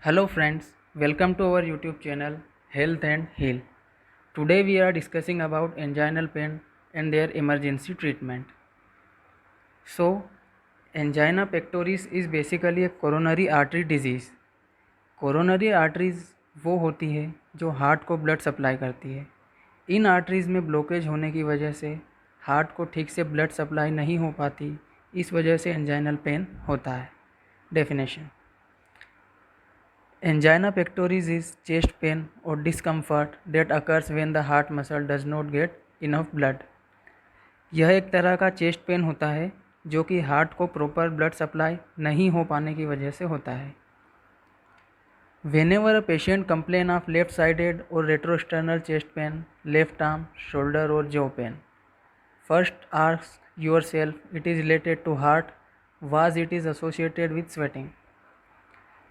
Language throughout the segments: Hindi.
Hello friends, welcome to our YouTube channel Health and Heal. Today we are discussing about anginal pain and their emergency treatment. So, angina pectoris is basically a coronary artery disease. Coronary arteries वो होती है जो हार्ट को ब्लड सप्लाई करती है। इन आर्टरीज़ में ब्लॉकेज होने की वजह से हार्ट को ठीक से ब्लड सप्लाई नहीं हो पाती, इस वजह से एंजाइनल पेन होता है। Definition: Angina pectoris is chest pain or discomfort that occurs when the heart muscle does not get enough blood. यह एक तरह का चेस्ट पेन होता है जो कि हार्ट को प्रॉपर ब्लड सप्लाई नहीं हो पाने की वजह से होता है। Whenever a patient complain of left-sided or retrosternal chest pain, left arm, shoulder or jaw pain, first ask yourself it is related to heart, was it is associated with sweating.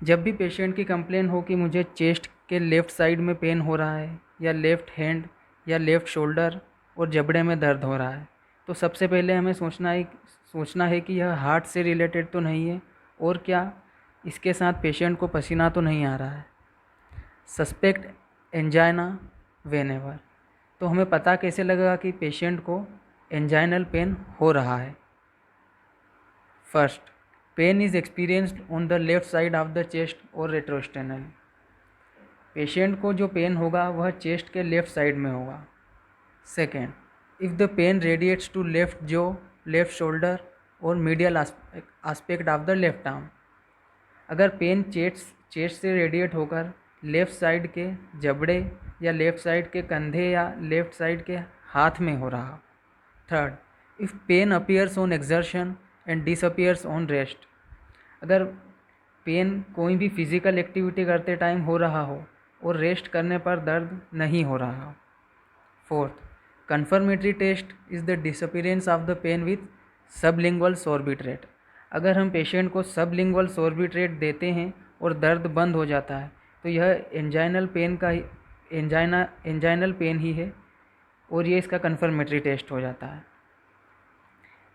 जब भी पेशेंट की कंप्लेन हो कि मुझे चेस्ट के लेफ़्ट साइड में पेन हो रहा है या लेफ़्ट हैंड या लेफ़्ट शोल्डर और जबड़े में दर्द हो रहा है, तो सबसे पहले हमें सोचना है कि यह हार्ट से रिलेटेड तो नहीं है और क्या इसके साथ पेशेंट को पसीना तो नहीं आ रहा है। सस्पेक्ट एंजाइना व्हेनेवर, तो हमें पता कैसे लगेगा कि पेशेंट को एंजाइनल पेन हो रहा है। First, pain is experienced on the left side of the chest और रेट्रोस्टेनल। पेशेंट को जो पेन होगा वह चेस्ट के लेफ़्ट साइड में होगा। Second, if the pain radiates to left jaw, left shoulder और medial aspect of the left arm. अगर पेन चेस्ट से रेडिएट होकर लेफ़्ट साइड के जबड़े या लेफ़्ट साइड के कंधे या लेफ़्ट साइड के हाथ में हो रहा। Third, if pain appears on exertion and disappears on rest. अगर पेन कोई भी फिज़िकल एक्टिविटी करते टाइम हो रहा हो और रेस्ट करने पर दर्द नहीं हो रहा हो। Fourth, confirmatory test is the disappearance of the pain with sublingual sorbitrate. अगर हम पेशेंट को सबलिंगुअल सॉर्बिट्रेट देते हैं और दर्द बंद हो जाता है तो यह एंजाइनल पेन ही है और ये इसका कन्फर्मेटरी टेस्ट हो जाता है।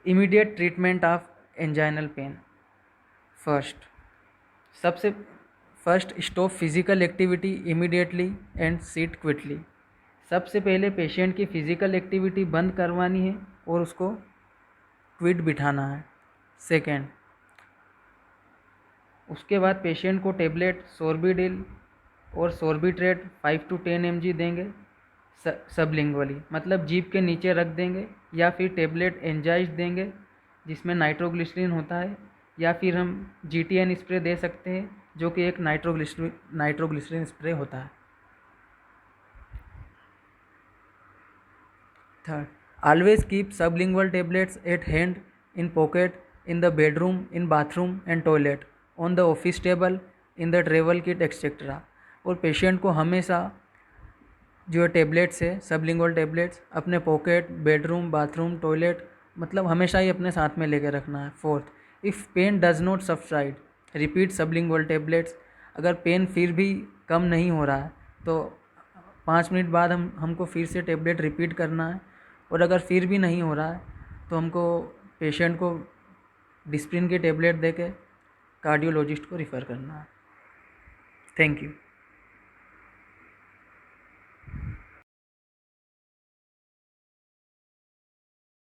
Immediate treatment of anginal pain. First stop physical activity immediately and seat quickly. सबसे पहले पेशेंट की फ़िज़िकल एक्टिविटी बंद करवानी है और उसको क्विट बिठाना है। सेकेंड, उसके बाद पेशेंट को टेबलेट सोर्बिडिल और सोर्बिट्रेट 5 to 10 mg देंगे सबलिंगुअली, मतलब जीभ के नीचे रख देंगे, या फिर टेबलेट एंजाइज देंगे जिसमें नाइट्रोग्लिसरीन होता है, या फिर हम GTN स्प्रे दे सकते हैं जो कि एक नाइट्रोग्लिसरीन स्प्रे होता है। Third, always keep sublingual tablets at hand, in pocket, in the bedroom, in bathroom and toilet, on the office table, in the travel kit etcetera. और पेशेंट को हमेशा जो टेबलेट्स है सबलिंगुअल टेबलेट्स अपने पॉकेट, बेडरूम, बाथरूम, टॉयलेट, मतलब हमेशा ही अपने साथ में लेके रखना है। Fourth, if pain does not subside repeat sublingual tablets. अगर पेन फिर भी कम नहीं हो रहा है तो 5 मिनट बाद हमको फिर से टेबलेट रिपीट करना है, और अगर फिर भी नहीं हो रहा है तो हमको पेशेंट को डिस्प्रिन की टेबलेट देके कार्डियोलॉजिस्ट को रिफ़र करना है। Thank you.